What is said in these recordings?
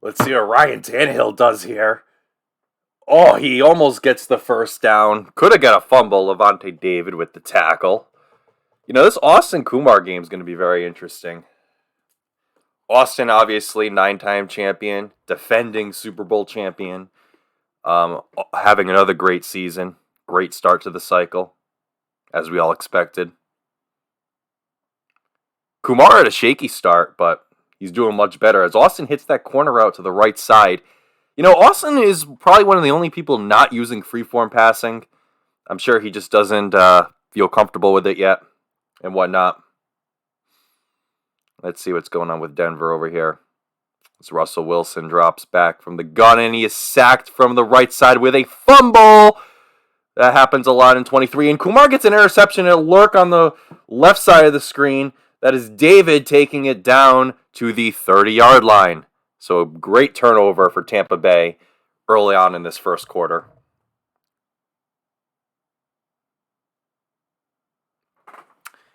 Let's see what Ryan Tannehill does here. Oh, he almost gets the first down. Could have got a fumble. Levante David with the tackle. This Austin Kumar game is going to be very interesting. Austin, obviously, 9-time champion, defending Super Bowl champion, having another great season. Great start to the cycle, as we all expected. Kumar had a shaky start, but he's doing much better as Austin hits that corner out to the right side. Austin is probably one of the only people not using freeform passing. I'm sure he just doesn't feel comfortable with it yet and whatnot. Let's see what's going on with Denver over here. As Russell Wilson drops back from the gun and he is sacked from the right side with a fumble. That happens a lot in 23. And Kumar gets an interception and a lurk on the left side of the screen. That is David taking it down to the 30-yard line. So a great turnover for Tampa Bay early on in this first quarter.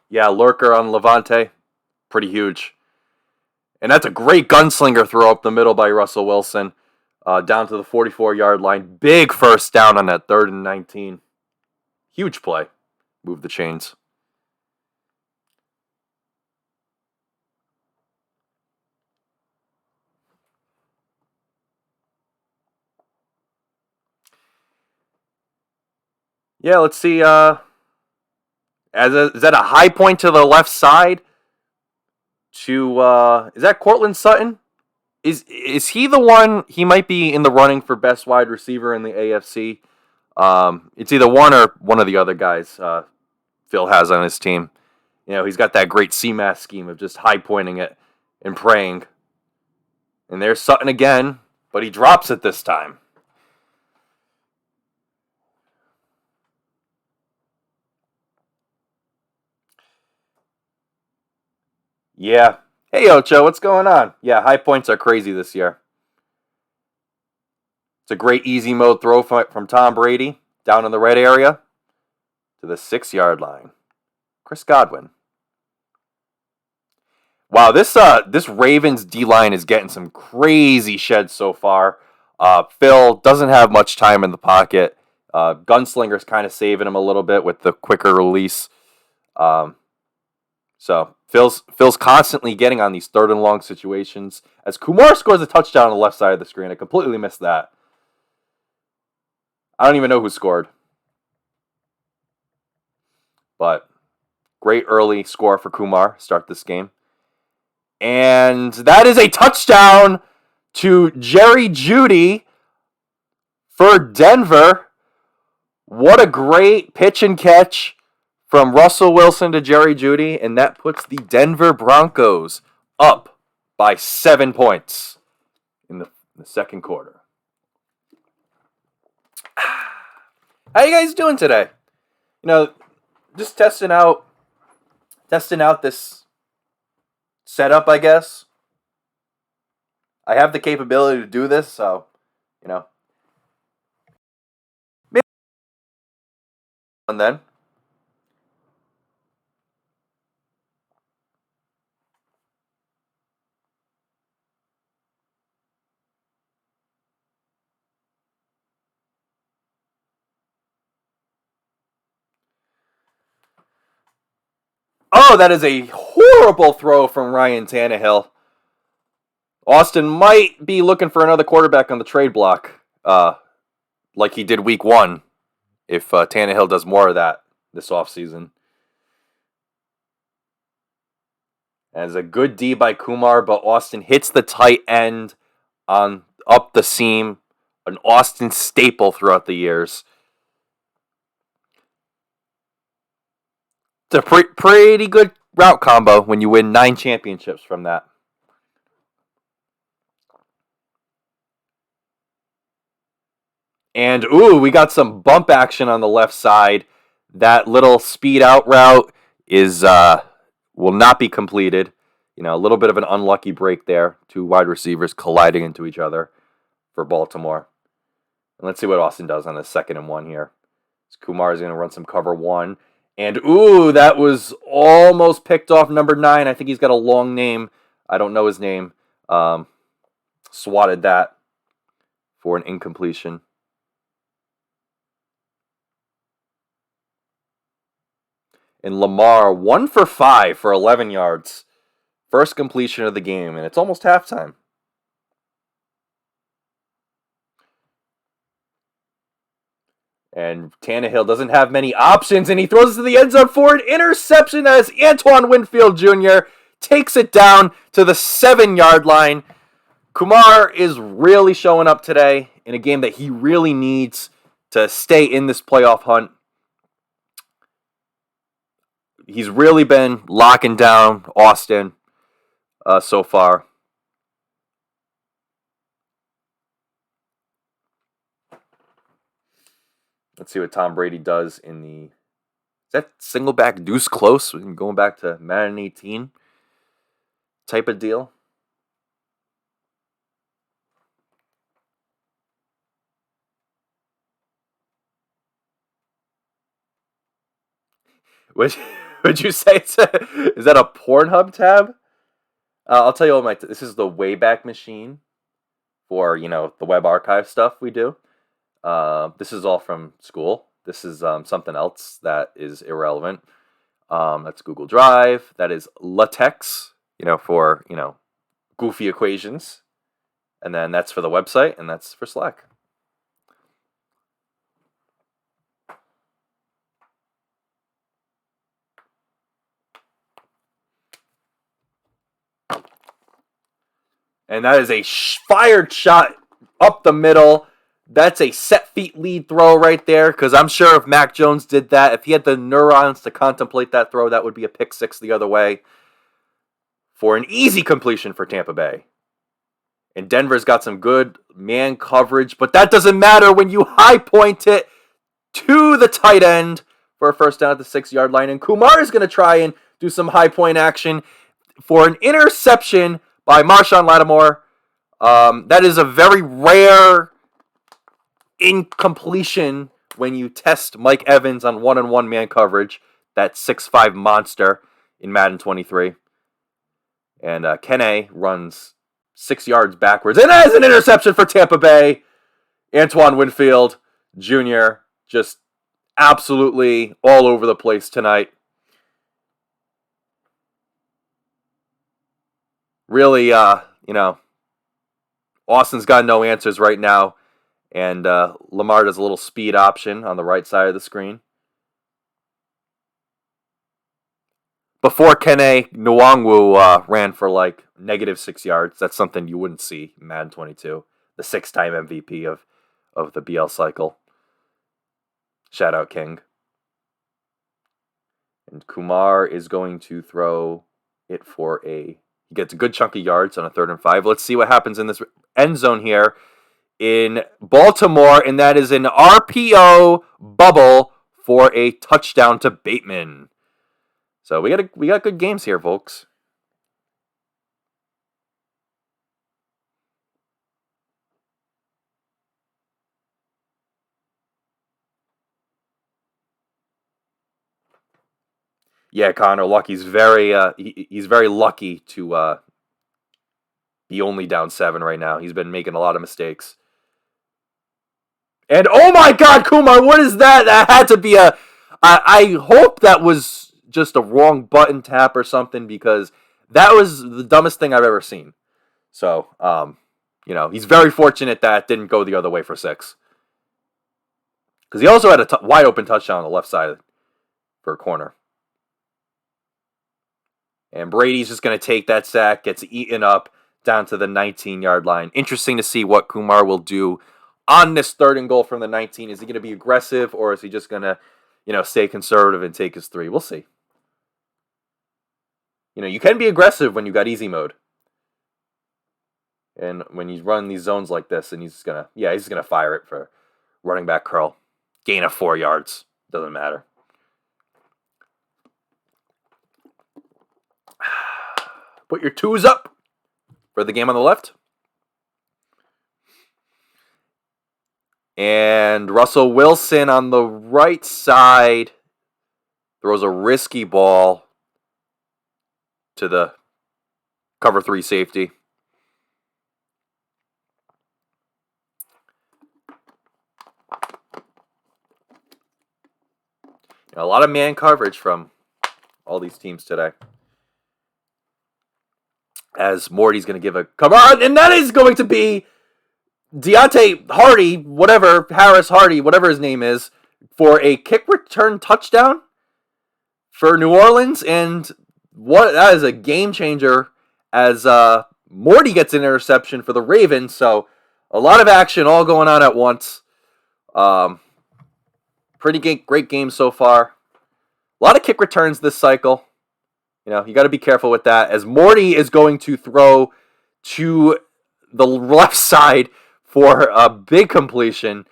Yeah, lurker on Levante. Pretty huge. And that's a great gunslinger throw up the middle by Russell Wilson. Down to the 44-yard line. Big first down on that 3rd and 19. Huge play. Move the chains. Yeah, let's see. Is that a high point to the left side? Is that Cortland Sutton? Is he the one? He might be in the running for best wide receiver in the AFC. It's either one or one of the other guys Phil has on his team. He's got that great CMAS scheme of just high pointing it and praying. And there's Sutton again, but he drops it this time. Yeah. Hey, Ocho, what's going on? Yeah, high points are crazy this year. It's a great easy mode throw from Tom Brady down in the red area to the 6-yard line. Chris Godwin. Wow, this Ravens D-line is getting some crazy sheds so far. Phil doesn't have much time in the pocket. Gunslinger's kind of saving him a little bit with the quicker release. So Phil's constantly getting on these 3rd and long situations. As Kumar scores a touchdown on the left side of the screen, I completely missed that. I don't even know who scored. But great early score for Kumar. Start this game. And that is a touchdown to Jerry Jeudy for Denver. What a great pitch and catch from Russell Wilson to Jerry Jeudy. And that puts the Denver Broncos up by 7 points in the second quarter. How you guys doing today? Just testing out this setup, I guess. I have the capability to do this, so, maybe and then. Oh, that is a horrible throw from Ryan Tannehill. Austin might be looking for another quarterback on the trade block, like he did week 1, if Tannehill does more of that this offseason. As a good D by Kumar, but Austin hits the tight end on up the seam, an Austin staple throughout the years. It's a pretty good route combo when you win 9 championships from that. And, we got some bump action on the left side. That little speed out route will not be completed. A little bit of an unlucky break there. 2 wide receivers colliding into each other for Baltimore. And let's see what Austin does on the 2nd and 1 here. So Kumar is going to run some cover 1. And, ooh, that was almost picked off number 9. I think he's got a long name. I don't know his name. Swatted that for an incompletion. And Lamar, 1 for 5 for 11 yards. First completion of the game, and it's almost halftime. And Tannehill doesn't have many options, and he throws it to the end zone for an interception as Antoine Winfield Jr. takes it down to the 7-yard line. Kumar is really showing up today in a game that he really needs to stay in this playoff hunt. He's really been locking down Austin so far. Let's see what Tom Brady does in the... Is that single back deuce close? Going back to Madden 18 type of deal. Would you say is that a Pornhub tab? I'll tell you what this is the Wayback Machine for, the web archive stuff we do. This is all from school. This is something else that is irrelevant. That's Google Drive. That is LaTeX, for, goofy equations. And then that's for the website, and that's for Slack. And that is a fired shot up the middle. That's a set feet lead throw right there, because I'm sure if Mac Jones did that, if he had the neurons to contemplate that throw, that would be a pick six the other way for an easy completion for Tampa Bay. And Denver's got some good man coverage, but that doesn't matter when you high point it to the tight end for a first down at the 6-yard line. And Kumar is going to try and do some high point action for an interception by Marshawn Lattimore. That is a very rare incompletion when you test Mike Evans on one-on-one man coverage, that 6'5 monster in Madden 23. And Kene runs 6 yards backwards, and that is an interception for Tampa Bay. Antoine Winfield Jr. just absolutely all over the place tonight. Really, Austin's got no answers right now. And Lamar does a little speed option on the right side of the screen. Before Kene Nwangwu ran for like -6 yards. That's something you wouldn't see in Madden 22. The 6-time MVP of the BL cycle. Shout out King. And Kumar is going to throw it for he gets a good chunk of yards on a 3rd and 5. Let's see what happens in this end zone here in Baltimore, and that is an RPO bubble for a touchdown to Bateman. So we got good games here, folks. Yeah, Connor, Lucky's he's very lucky to be only down 7 right now. He's been making a lot of mistakes. And oh my God, Kumar, what is that? That had to be I hope that was just a wrong button tap or something, because that was the dumbest thing I've ever seen. So, he's very fortunate that didn't go the other way for 6. Because he also had a wide open touchdown on the left side for a corner. And Brady's just going to take that sack, gets eaten up down to the 19-yard line. Interesting to see what Kumar will do on this 3rd and goal from the 19. Is he going to be aggressive, or is he just going to, stay conservative and take his 3? We'll see. You can be aggressive when you got easy mode. And when you run these zones like this, and he's going to fire it for running back curl. Gain of 4 yards. Doesn't matter. Put your 2s up for the game on the left. And Russell Wilson on the right side throws a risky ball to the cover 3 safety. A lot of man coverage from all these teams today. As Morty's going to give a cover on, and that is going to be Deontay Hardy, Harris Hardy, whatever his name is, for a kick return touchdown for New Orleans. And that is a game changer as Morty gets an interception for the Ravens. So a lot of action all going on at once. Great game so far. A lot of kick returns this cycle. You got to be careful with that, as Morty is going to throw to the left side for a big completion.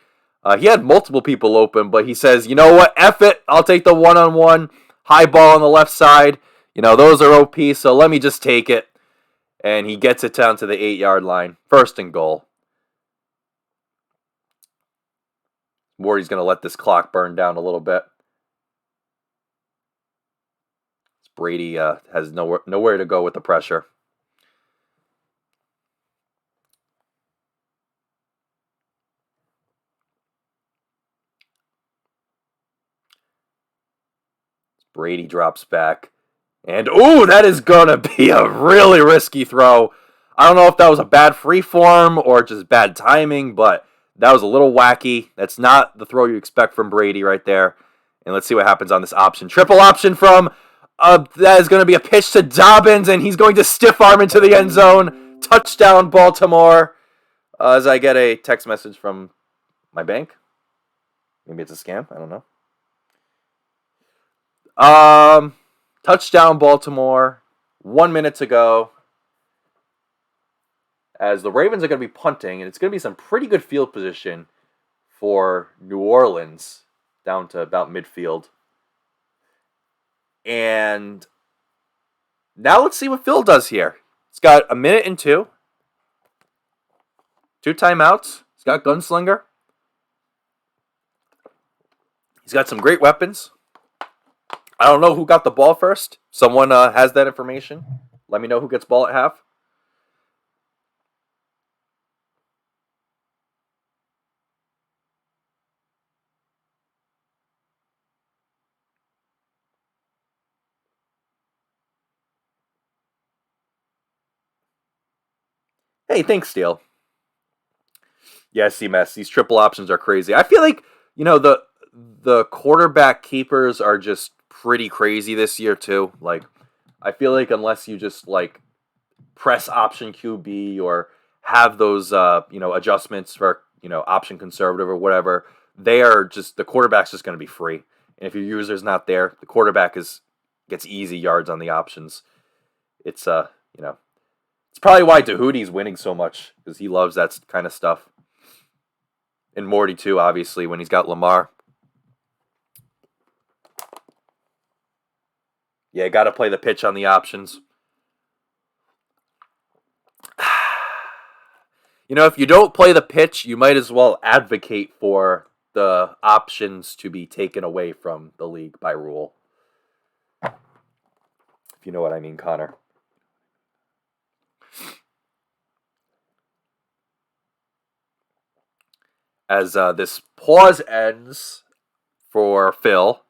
He had multiple people open, but he says, you know what, F it, I'll take the one-on-one high ball on the left side. Those are OP, so let me just take it. And he gets it down to the 8-yard line. 1st and goal. Morty's going to let this clock burn down a little bit. Brady has nowhere to go with the pressure. Brady drops back. And, that is going to be a really risky throw. I don't know if that was a bad free form or just bad timing, but that was a little wacky. That's not the throw you expect from Brady right there. And let's see what happens on this option. Triple option from... that is going to be a pitch to Dobbins, and he's going to stiff arm into the end zone. Touchdown, Baltimore. As I get a text message from my bank. Maybe it's a scam. I don't know. Touchdown, Baltimore. 1 minute to go. As the Ravens are going to be punting, and it's going to be some pretty good field position for New Orleans down to about midfield. And now let's see what Phil does here. He's got 1 minute and 2. 2 timeouts. He's got Gunslinger. He's got some great weapons. I don't know who got the ball first. Someone has that information. Let me know who gets ball at half. Hey, thanks, Steele. Yeah, C-Mess. These triple options are crazy. I feel like, the quarterback keepers are just pretty crazy this year, too. Like, I feel like unless you just, press option QB or have those, adjustments for, option conservative or whatever, the quarterback's just going to be free. And if your user's not there, the quarterback gets easy yards on the options. It's, it's probably why Dahoody's winning so much, because he loves that kind of stuff. And Morty, too, obviously, when he's got Lamar. Yeah, got to play the pitch on the options. If you don't play the pitch, you might as well advocate for the options to be taken away from the league by rule. If you know what I mean, Connor. As this pause ends for Phil,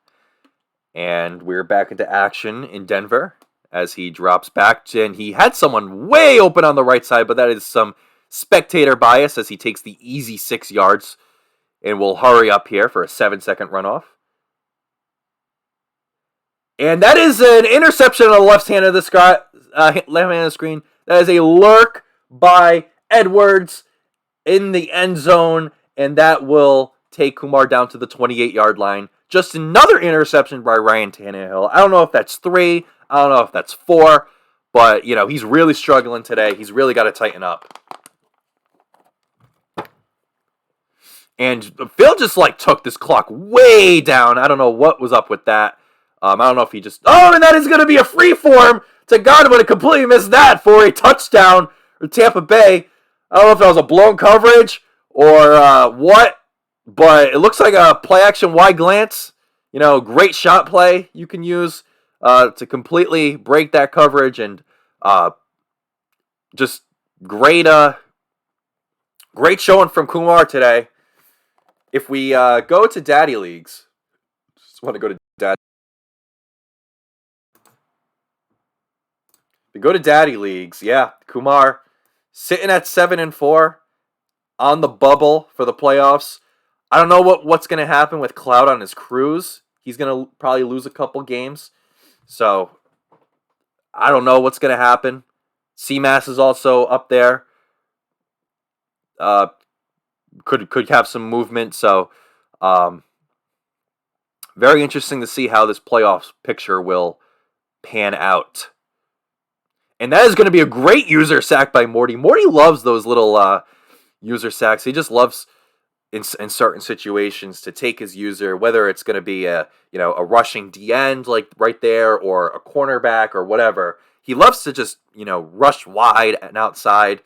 and we're back into action in Denver as he drops back. And he had someone way open on the right side, but that is some spectator bias as he takes the easy 6 yards and will hurry up here for a 7-second runoff. And that is an interception on the left hand of the screen. That is a lurk by Edwards in the end zone, and that will take Kumar down to the 28-yard line. Just another interception by Ryan Tannehill. I don't know if that's 3. I don't know if that's 4. But, he's really struggling today. He's really got to tighten up. And Phil just, took this clock way down. I don't know what was up with that. I don't know if he just... Oh, and that is going to be a free form to Godwin. I completely missed that for a touchdown for Tampa Bay. I don't know if that was a blown coverage or what. But it looks like a play action wide glance. Great shot play you can use to completely break that coverage, and just great great showing from Kumar today. If we go to Daddy Leagues, just want to go to Daddy. If we go to Daddy Leagues, yeah, Kumar sitting at 7-4 on the bubble for the playoffs. I don't know what's going to happen with Cloud on his cruise. He's going to probably lose a couple games. So I don't know what's going to happen. CMAS is also up there. Could have some movement. So very interesting to see how this playoffs picture will pan out. And that is going to be a great user sack by Morty. Morty loves those little user sacks. He just loves in certain situations to take his user, whether it's going to be a rushing D end like right there or a cornerback or whatever. He loves to just rush wide and outside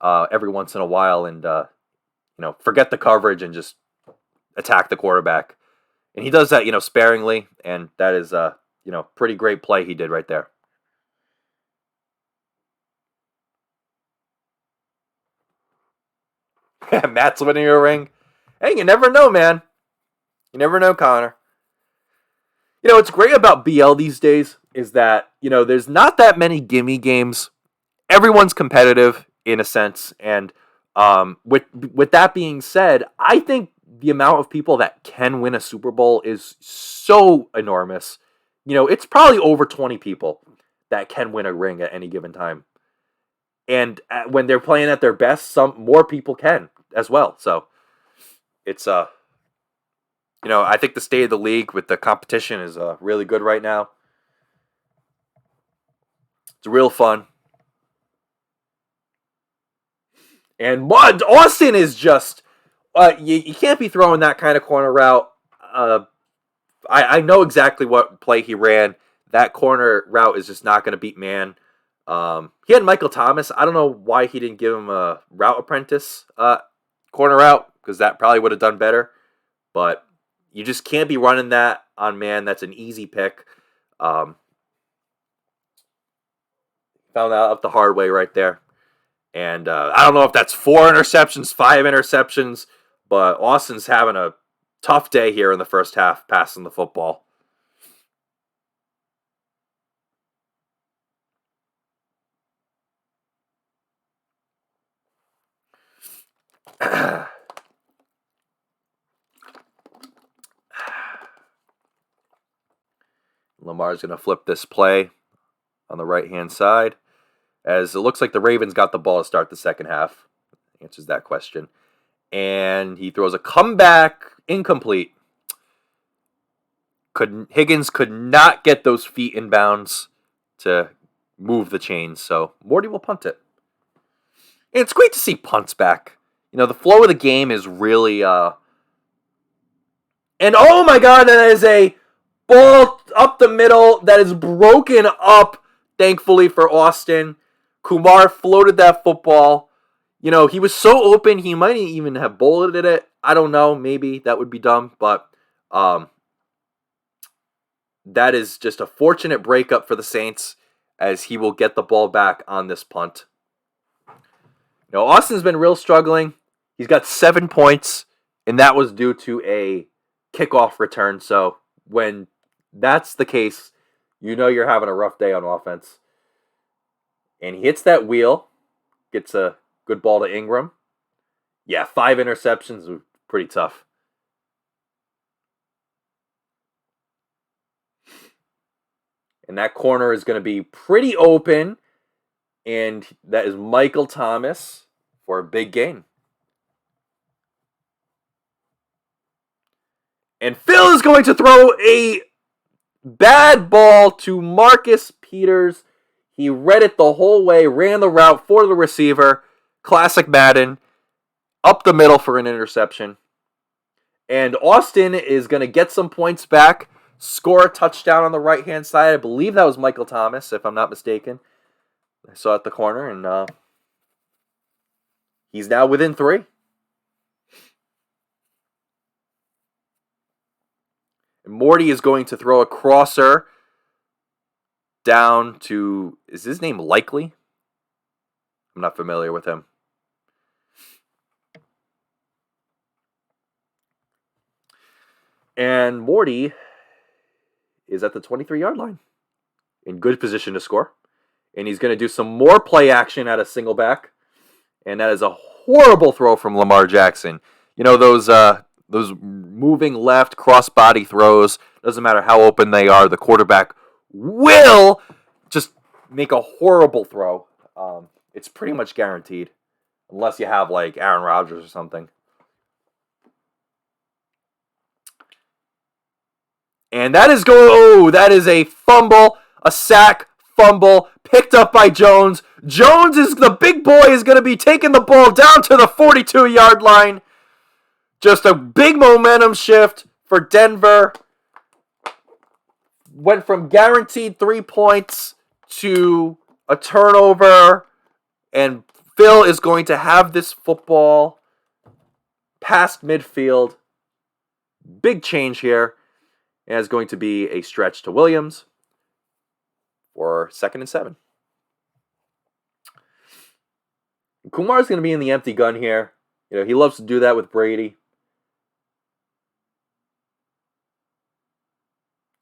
every once in a while and forget the coverage and just attack the quarterback. And he does that sparingly, and that is pretty great play he did right there. Matt's winning a ring. Hey, you never know, man. You never know, Connor. What's great about BL these days is that, there's not that many gimme games. Everyone's competitive in a sense. And with that being said, I think the amount of people that can win a Super Bowl is so enormous. It's probably over 20 people that can win a ring at any given time. And when they're playing at their best, some more people can as well. So it's I think the state of the league with the competition is really good right now. It's real fun. And Austin is just you can't be throwing that kind of corner route. I know exactly what play he ran. That corner route is just not going to beat man. He had Michael Thomas. I don't know why he didn't give him a route apprentice corner route, because that probably would have done better. But you just can't be running that on man. That's an easy pick. Found out the hard way right there. And I don't know if that's 4 interceptions, 5 interceptions, but Austin's having a tough day here in the first half passing the football. Lamar's going to flip this play on the right-hand side, as it looks like the Ravens got the ball to start the second half. Answers that question. And he throws a comeback incomplete. Higgins could not get those feet in bounds to move the chains, so Morty will punt it. And it's great to see punts back. The flow of the game is really and oh my god, that is a ball up the middle that is broken up, thankfully for Austin. Kumar floated that football. He was so open, he might even have bulleted it. I don't know, maybe that would be dumb, but that is just a fortunate breakup for the Saints, as he will get the ball back on this punt. Austin's been real struggling. He's got 7 points, and that was due to a kickoff return. So when that's the case, you're having a rough day on offense. And he hits that wheel, gets a good ball to Ingram. Yeah, 5 interceptions, pretty tough. And that corner is going to be pretty open. And that is Michael Thomas for a big gain. And Phil is going to throw a bad ball to Marcus Peters. He read it the whole way, ran the route for the receiver. Classic Madden. Up the middle for an interception. And Austin is going to get some points back. Score a touchdown on the right-hand side. I believe that was Michael Thomas, if I'm not mistaken. I saw at the corner, and he's now within 3. Morty is going to throw a crosser down to, is his name Likely? I'm not familiar with him. And Morty is at the 23-yard line in good position to score. And he's going to do some more play action at a single back. And that is a horrible throw from Lamar Jackson. You know, those moving left cross-body throws, doesn't matter how open they are, the quarterback will just make a horrible throw. It's pretty much guaranteed, unless you have like Aaron Rodgers or something. And that is a fumble, a sack, fumble, picked up by Jones. Jones is the big boy, is going to be taking the ball down to the 42-yard line. Just a big momentum shift for Denver. Went from guaranteed 3 points to a turnover. And Phil is going to have this football past midfield. Big change here. And it's going to be a stretch to Williams for 2nd and 7. Kumar's going to be in the empty gun here. You know, he loves to do that with Brady.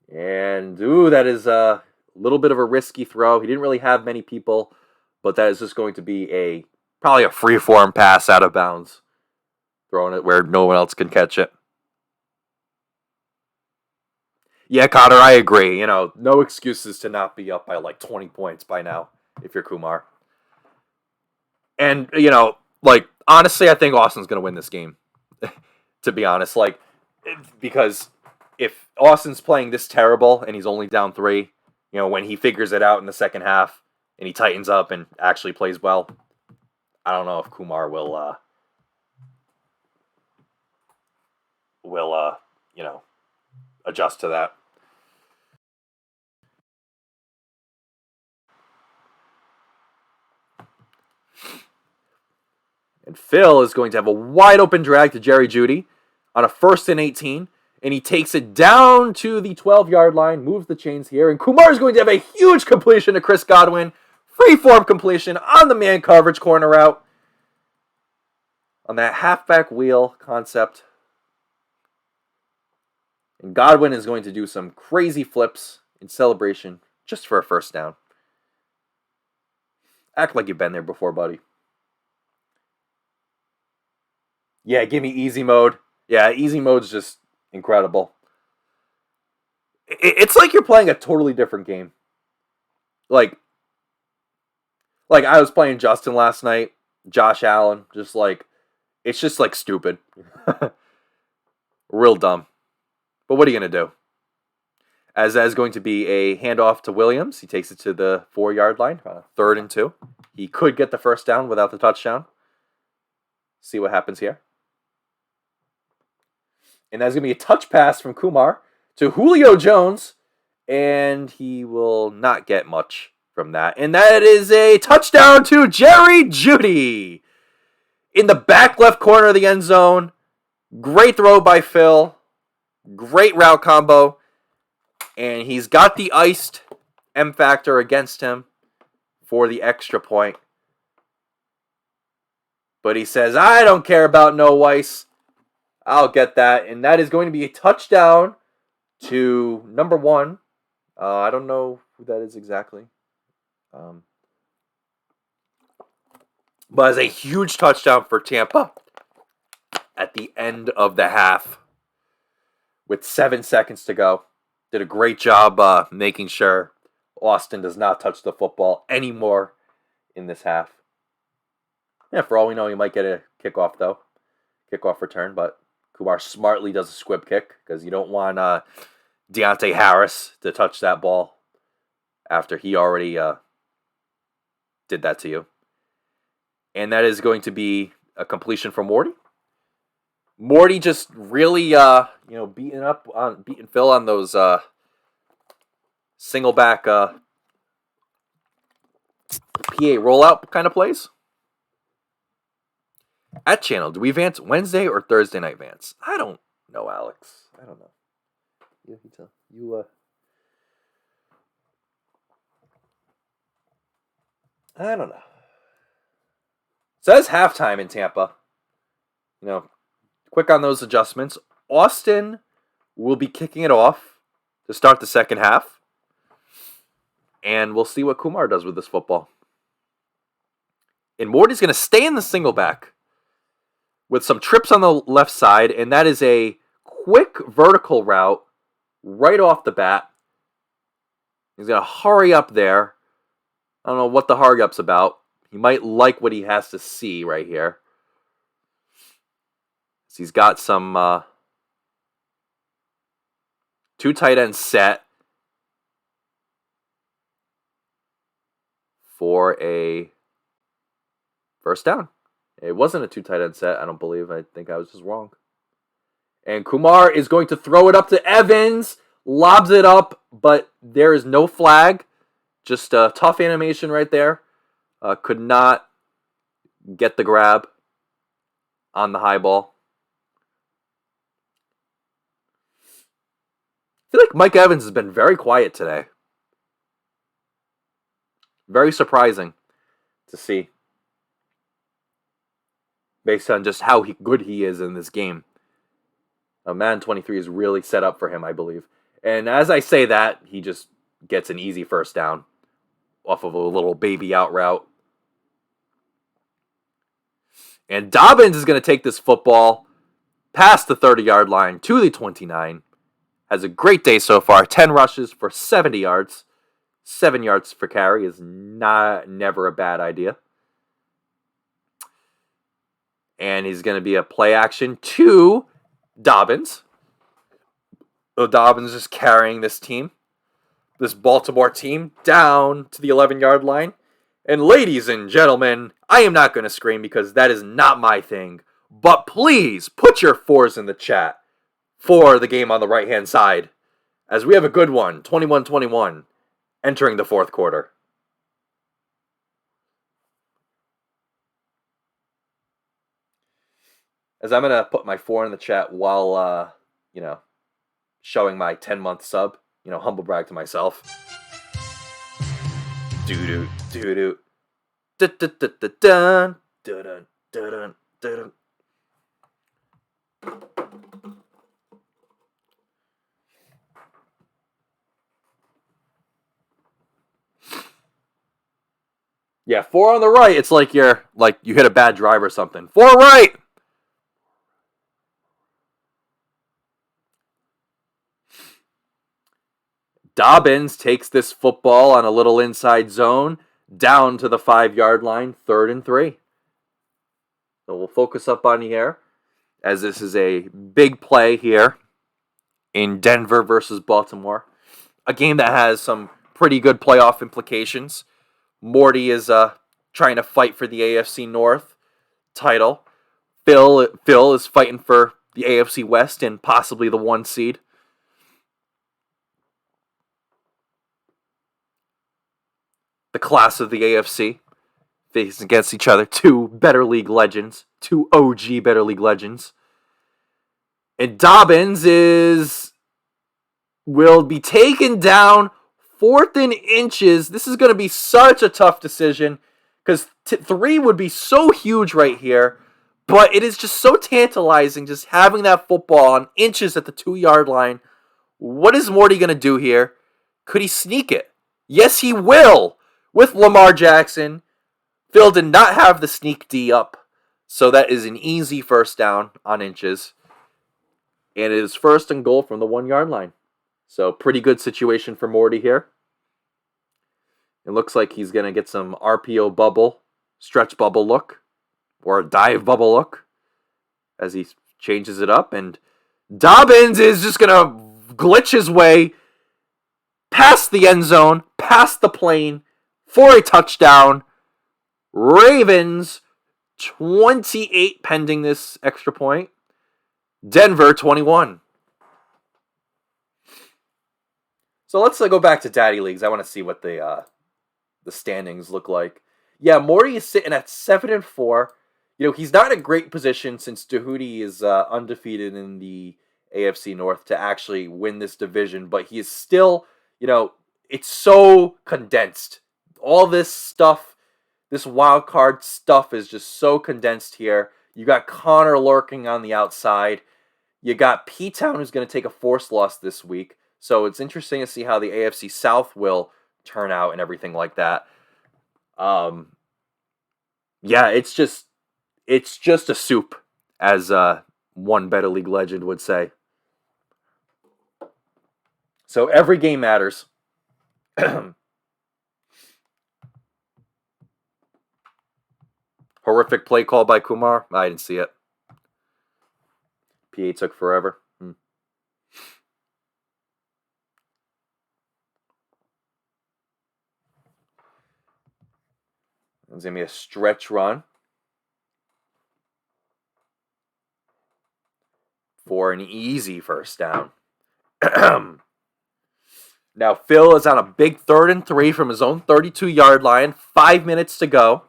And, that is a little bit of a risky throw. He didn't really have many people, but that is just going to be probably a free-form pass out of bounds. Throwing it where no one else can catch it. Yeah, Cotter, I agree. You know, no excuses to not be up by like 20 points by now if you're Kumar. And, you know, like, honestly, I think Austin's going to win this game. To be honest, like, because if Austin's playing this terrible and he's only down 3, you know, when he figures it out in the second half and he tightens up and actually plays well, I don't know if Kumar will, you know, adjust to that. And Phil is going to have a wide open drag to Jerry Jeudy on a 1st and 18. And he takes it down to the 12-yard line, moves the chains here. And Kumar is going to have a huge completion to Chris Godwin. Free-form completion on the man coverage corner route. On that halfback wheel concept. And Godwin is going to do some crazy flips in celebration just for a 1st down. Act like you've been there before, buddy. Yeah, give me easy mode. Yeah, easy mode's just incredible. It's like you're playing a totally different game. Like I was playing Justin last night, Josh Allen, just like, it's just like stupid. Real dumb. But what are you going to do? As that is going to be a handoff to Williams. He takes it to the 4-yard line, 3rd and 2. He could get the 1st down without the touchdown. See what happens here. And that's going to be a touch pass from Kumar to Julio Jones. And he will not get much from that. And that is a touchdown to Jerry Jeudy. In the back left corner of the end zone. Great throw by Phil. Great route combo. And he's got the iced M factor against him for the extra point. But he says, I don't care about no ice. I'll get that. And that is going to be a touchdown to number 1. I don't know who that is exactly. But it's a huge touchdown for Tampa at the end of the half with 7 seconds to go. Did a great job making sure Austin does not touch the football anymore in this half. Yeah, for all we know, he might get a kickoff, though. Kickoff return, but Kumar smartly does a squib kick because you don't want Deontay Harris to touch that ball after he already did that to you. And that is going to be a completion from Morty. Morty just really, beating Phil on those single back PA rollout kind of plays. At channel, do we advance Wednesday or Thursday night, Vance? I don't know, Alex. I don't know. I don't know. Says halftime in Tampa. Quick on those adjustments. Austin will be kicking it off to start the second half. And we'll see what Kumar does with this football. And Morty's going to stay in the single back with some trips on the left side. And that is a quick vertical route right off the bat. He's going to hurry up there. I don't know what the hurry up's about. He might like what he has to see right here. So he's got some 2 tight ends set for a first down. It wasn't a 2 tight end set, I don't believe. I think I was just wrong. And Kumar is going to throw it up to Evans. Lobs it up, but there is no flag. Just a tough animation right there. Could not get the grab on the high ball. I feel like Mike Evans has been very quiet today. Very surprising to see. Based on just how good he is in this game. Madden 23 is really set up for him, I believe. And as I say that, he just gets an easy first down off of a little baby out route. And Dobbins is going to take this football past the 30-yard line to the 29. Has a great day so far. 10 rushes for 70 yards. 7 yards for carry is never a bad idea. And he's going to be a play action to Dobbins. So Dobbins is carrying this team. This Baltimore team down to the 11-yard line. And ladies and gentlemen, I am not going to scream because that is not my thing. But please put your 4s in the chat for the game on the right-hand side. As we have a good one, 21-21, entering the fourth quarter. As I'm going to put my 4 in the chat while, showing my 10-month sub. Humble brag to myself. Doo-doo, doo-doo. Dun-dun-dun-dun. Dun-dun-dun-dun. Yeah, 4 on the right. It's like you hit a bad drive or something. 4 right. Dobbins takes this football on a little inside zone down to the 5-yard line, 3rd and 3. So we'll focus up on here as this is a big play here in Denver versus Baltimore. A game that has some pretty good playoff implications. Morty is trying to fight for the AFC North title. Phil is fighting for the AFC West and possibly the 1 seed. The class of the AFC facing against each other. 2 Better League legends. 2 OG Better League legends. And Dobbins will be taken down 4th and inches. This is going to be such a tough decision because 3 would be so huge right here. But it is just so tantalizing just having that football on inches at the 2-yard line. What is Morty going to do here? Could he sneak it? Yes, he will. With Lamar Jackson, Phil did not have the sneak D up. So that is an easy first down on inches. And it is 1st and goal from the 1-yard line. So pretty good situation for Morty here. It looks like he's going to get some RPO bubble, stretch bubble look, or a dive bubble look as he changes it up. And Dobbins is just going to glitch his way past the end zone, past the plane, for a touchdown. Ravens 28 pending this extra point. Denver 21. So let's go back to Daddy Leagues. I want to see what the standings look like. Yeah, Morty is sitting at 7-4. He's not in a great position since Dahudi is undefeated in the AFC North to actually win this division, but he is still, it's so condensed. All this stuff, this wild card stuff is just so condensed here. You got Connor lurking on the outside. You got P-Town, who's going to take a forced loss this week. So it's interesting to see how the AFC South will turn out and everything like that. Yeah, it's just a soup, as one Better League legend would say. So every game matters. Horrific play call by Kumar. I didn't see it. PA took forever. It's going to be a stretch run for an easy first down. Now, Phil is on a big 3rd and 3 from his own 32-yard line. 5 minutes to go.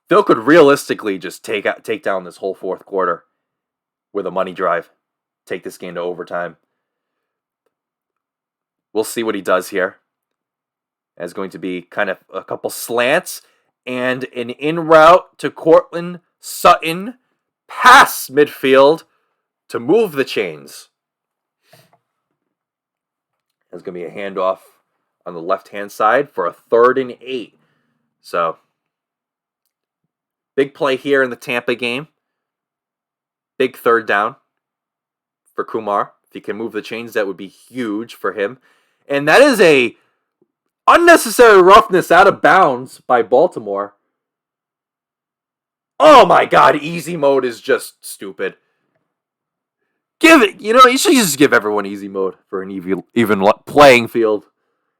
Phil could realistically just take down this whole fourth quarter with a money drive. Take this game to overtime. We'll see what he does here. It's going to be kind of a couple slants and an in route to Cortland Sutton past midfield to move the chains. There's going to be a handoff on the left-hand side for a 3rd and 8. So, big play here in the Tampa game. Big 3rd down for Kumar. If he can move the chains, that would be huge for him. And that is a unnecessary roughness out of bounds by Baltimore. Oh my God, easy mode is just stupid. Give it, you should just give everyone easy mode for an even playing field.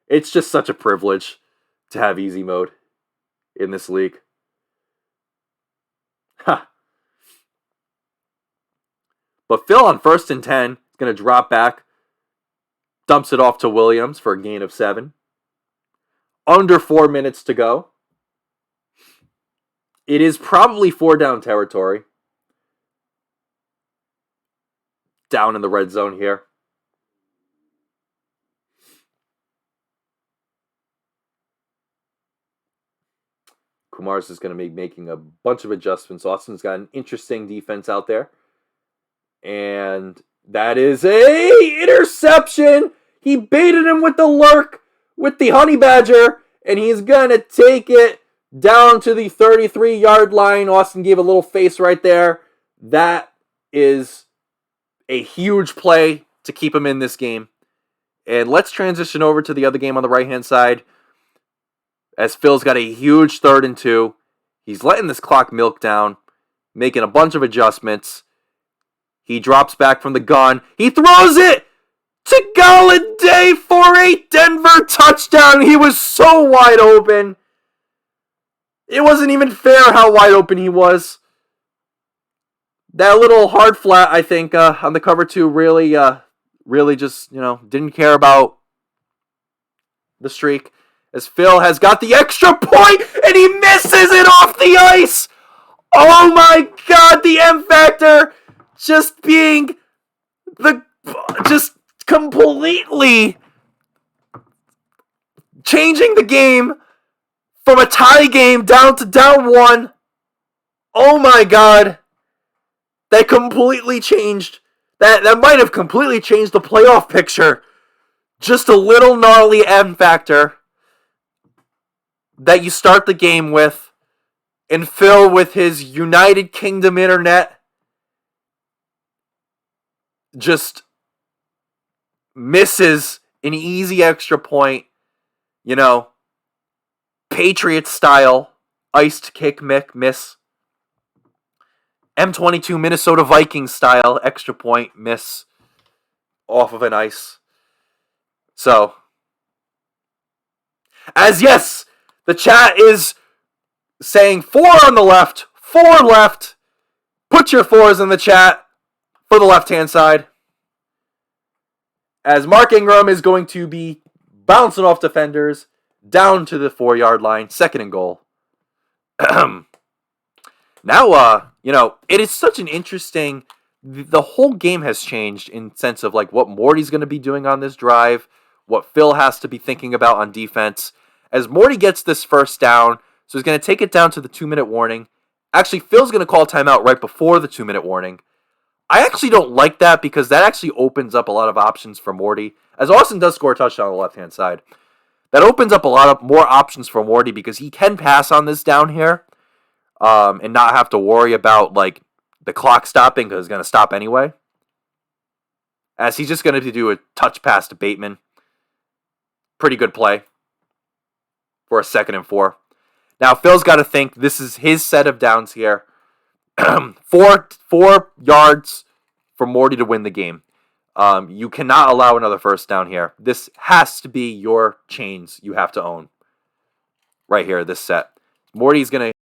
It's just such a privilege to have easy mode in this league. Ha. But Phil on 1st and 10 is going to drop back, dumps it off to Williams for a gain of 7. Under 4 minutes to go. It is probably 4-down territory. Down in the red zone here. Kumar's is going to be making a bunch of adjustments. Austin's got an interesting defense out there. And that is a interception. He baited him with the lurk, with the honey badger, and he's going to take it down to the 33-yard line. Austin gave a little face right there. That is a huge play to keep him in this game. And let's transition over to the other game on the right-hand side, as Phil's got a huge 3rd and 2. He's letting this clock milk down, making a bunch of adjustments. He drops back from the gun. He throws it to Galladay for a Denver touchdown. He was so wide open. It wasn't even fair how wide open he was. That little hard flat, I think, on the cover 2 really just, didn't care about the streak. As Phil has got the extra point, and he misses it off the ice. Oh my God, the M factor just being just completely changing the game from a tie game down to down 1. Oh my God. That completely changed. That might have completely changed the playoff picture. Just a little gnarly M factor that you start the game with, and Phil with his United Kingdom internet just misses an easy extra point, Patriots style iced kick miss. M22 Minnesota Vikings style extra point miss off of an ice. So, the chat is saying 4 on the left, 4 left. Put your 4s in the chat for the left-hand side. As Mark Ingram is going to be bouncing off defenders down to the 4-yard line, 2nd and goal. Now, it is such an interesting the whole game has changed in sense of like what Morty's going to be doing on this drive, what Phil has to be thinking about on defense. As Morty gets this first down, so he's going to take it down to the 2-minute warning. Actually, Phil's going to call timeout right before the 2-minute warning. I actually don't like that because that actually opens up a lot of options for Morty. As Austin does score a touchdown on the left-hand side, that opens up a lot of more options for Morty because he can pass on this down here and not have to worry about like the clock stopping because it's going to stop anyway. As he's just going to do a touch pass to Bateman. Pretty good play for a 2nd and 4. Now, Phil's got to think this is his set of downs here. 4 yards for Morty to win the game. You cannot allow another first down here. This has to be your chains you have to own. Right here, this set. Morty's going to...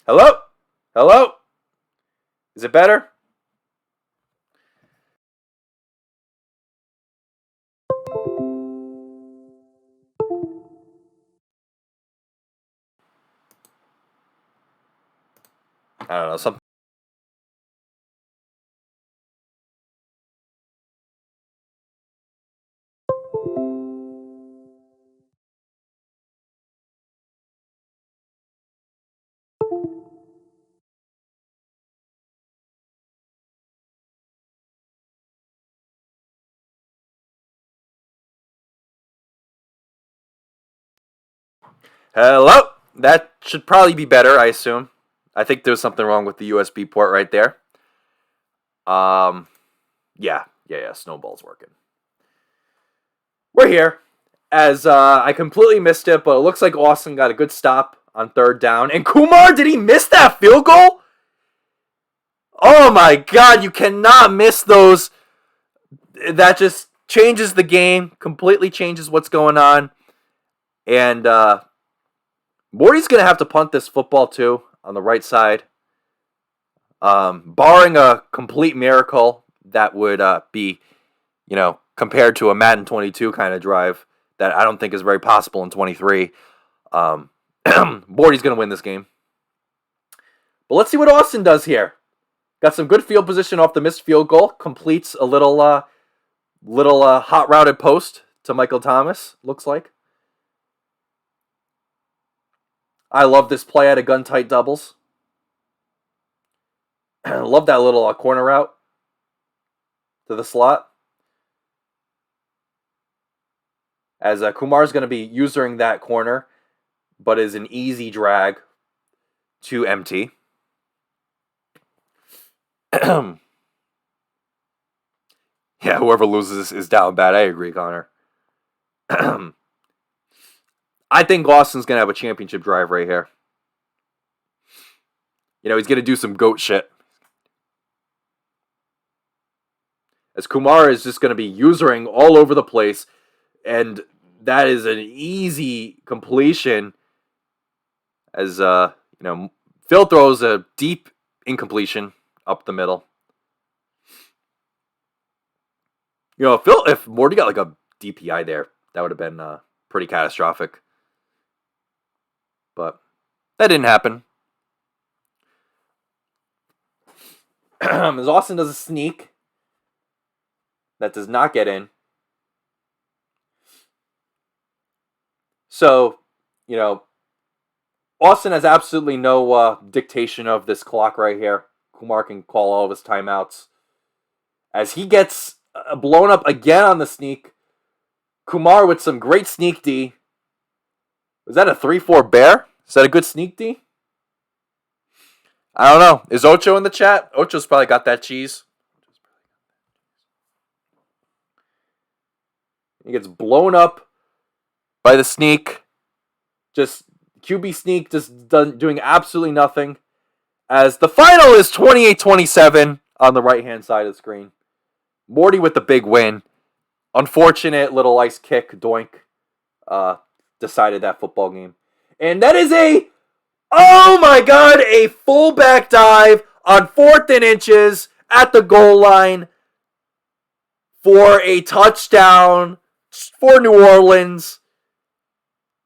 Hello? Hello? Is it better? I don't know. Something. Hello? That should probably be better, I assume. I think there's something wrong with the USB port right there. Yeah. Snowball's working. We're here. As I completely missed it, but it looks like Austin got a good stop on 3rd down. And Kumar, did he miss that field goal? Oh my God, you cannot miss those. That just changes the game, completely changes what's going on. And Morty's going to have to punt this football too on the right side. Barring a complete miracle that would be, compared to a Madden 22 kind of drive that I don't think is very possible in 23. Morty's going to win this game. But let's see what Austin does here. Got some good field position off the missed field goal. Completes a little hot routed post to Michael Thomas, looks like. I love this play out of gun tight doubles. Love that little corner route to the slot. As Kumar's going to be using that corner, but is an easy drag to MT. Yeah, whoever loses is down bad. I agree, Connor. I think Austin's going to have a championship drive right here. He's going to do some GOAT shit. As Kumar is just going to be usering all over the place. And that is an easy completion. As, Phil throws a deep incompletion up the middle. If Morty got like a DPI there, that would have been pretty catastrophic. But that didn't happen. As Austin does a sneak that does not get in. So, Austin has absolutely no dictation of this clock right here. Kumar can call all of his timeouts. As he gets blown up again on the sneak. Kumar with some great sneak D. Was that a 3-4 bear? Is that a good sneak D? I don't know. Is Ocho in the chat? Ocho's probably got that cheese. He gets blown up by the sneak. Just QB sneak just doing absolutely nothing. As the final is 28-27 on the right-hand side of the screen. Morty with the big win. Unfortunate little ice kick, doink, decided that football game. And that is a fullback dive on 4th and inches at the goal line for a touchdown for New Orleans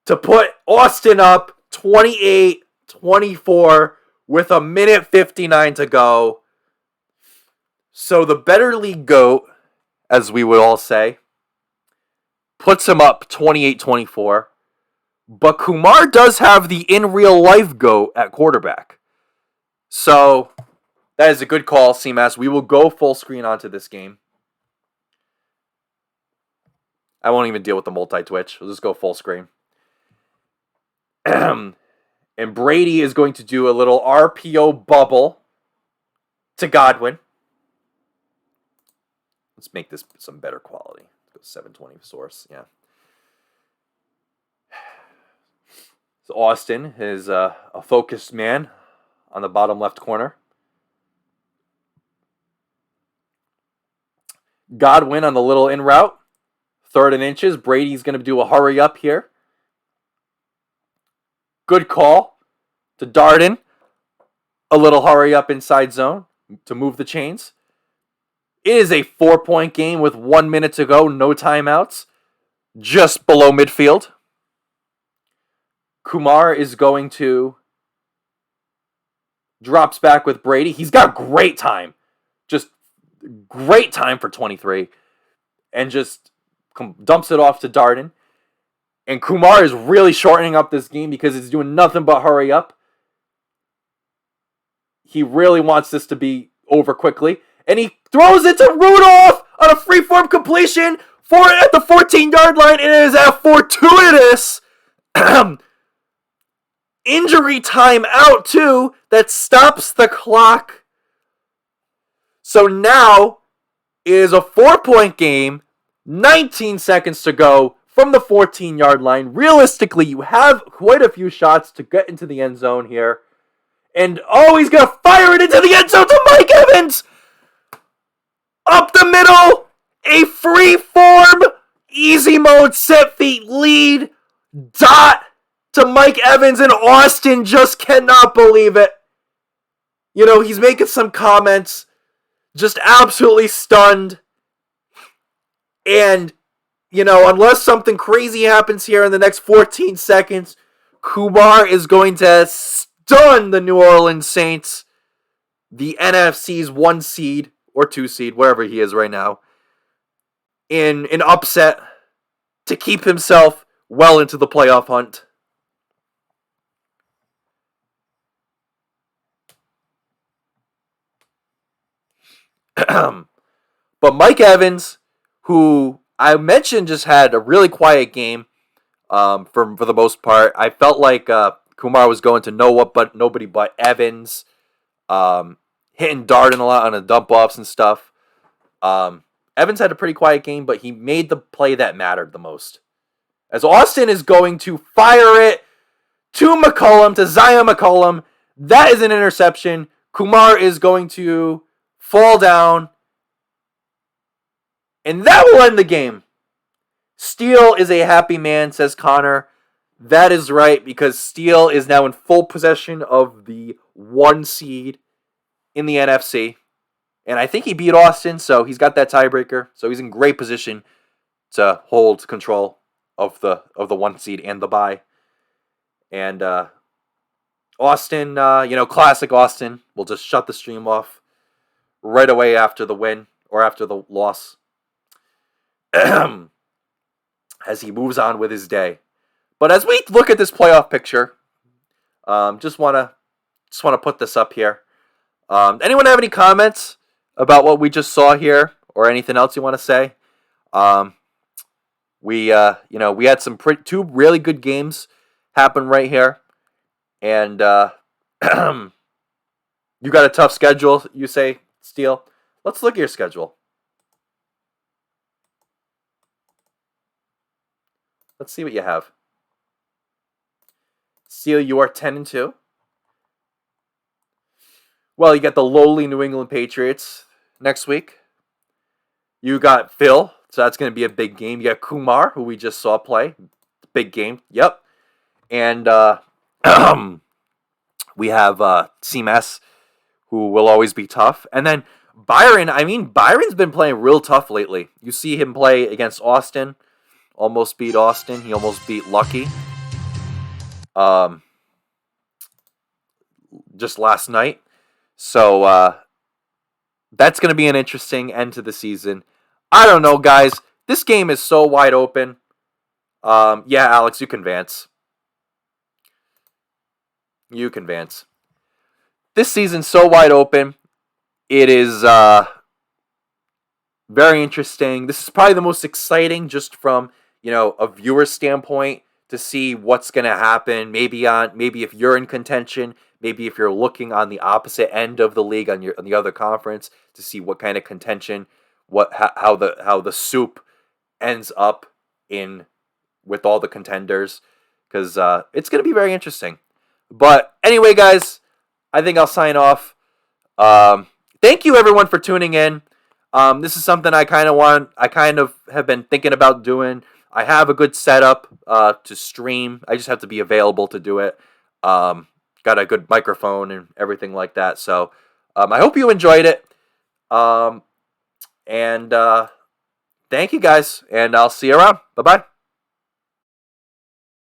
to put Austin up 28-24 with 1:59 to go. So the better league GOAT, as we would all say, puts him up 28-24. But Kumar does have the in real life GOAT at quarterback. So that is a good call, CMAS. We will go full screen onto this game. I won't even deal with the multi-twitch. We'll just go full screen. And Brady is going to do a little RPO bubble to Godwin. Let's make this some better quality. Let's go 720 source. Yeah. So Austin is a focused man on the bottom left corner. Godwin on the little in route. 3rd and inches. Brady's going to do a hurry up here. Good call to Darden. A little hurry up inside zone to move the chains. It is a 4-point game with 1 minute to go. No timeouts. Just below midfield. Kumar is going to drops back with Brady. He's got great time. Just great time for 23. And just dumps it off to Darden. And Kumar is really shortening up this game because he's doing nothing but hurry up. He really wants this to be over quickly. And he throws it to Rudolph on a freeform completion at the 14-yard line. And it is a fortuitous injury timeout, too, that stops the clock. So now it is a 4-point game, 19 seconds to go from the 14-yard line. Realistically, you have quite a few shots to get into the end zone here. And, he's going to fire it into the end zone to Mike Evans! Up the middle, a free-form, easy mode, set feet lead. Dot to Mike Evans, and Austin just cannot believe it. He's making some comments, just absolutely stunned. And, unless something crazy happens here in the next 14 seconds, Kumar is going to stun the New Orleans Saints, the NFC's 1 seed, or 2 seed, wherever he is right now, in an upset to keep himself well into the playoff hunt. But Mike Evans, who I mentioned just had a really quiet game for the most part. I felt like Kumar was going to nobody but Evans. Hitting Darden a lot on the dump-offs and stuff. Evans had a pretty quiet game, but he made the play that mattered the most. As Austin is going to fire it to McCollum, to Zion McCollum. That is an interception. Kumar is going to fall down. And that will end the game. Steele is a happy man, says Connor. That is right, because Steele is now in full possession of the 1 seed in the NFC. And I think he beat Austin, so he's got that tiebreaker. So he's in great position to hold control of the 1 seed and the bye. And Austin, classic Austin will just shut the stream off right away after the win or after the loss as he moves on with his day. But as we look at this playoff picture, just want to put this up here. Anyone have any comments about what we just saw here or anything else you want to say? We had two really good games happen right here. And you got a tough schedule, you say, Steele. Let's look at your schedule. Let's see what you have. Steele, you are 10-2. Well, you got the lowly New England Patriots next week. You got Phil, so that's going to be a big game. You got Kumar, who we just saw play. Big game. Yep. And we have CMS, who will always be tough. And then Byron, Byron's been playing real tough lately. You see him play against Austin. Almost beat Austin. He almost beat Lucky. Just last night. So that's going to be an interesting end to the season. I don't know, guys. This game is so wide open. Yeah, Alex, you can advance. You can advance. This season's so wide open. It is very interesting. This is probably the most exciting just from, a viewer standpoint to see what's going to happen. Maybe if you're in contention, maybe if you're looking on the opposite end of the league on the other conference to see what kind of contention, how the soup ends up in with all the contenders, because it's going to be very interesting. But anyway, guys, I think I'll sign off. Thank you everyone for tuning in. This is something I kind of have been thinking about doing. I have a good setup to stream. I just have to be available to do it. Got a good microphone and everything like that. So I hope you enjoyed it. And thank you guys, and I'll see you around. Bye-bye.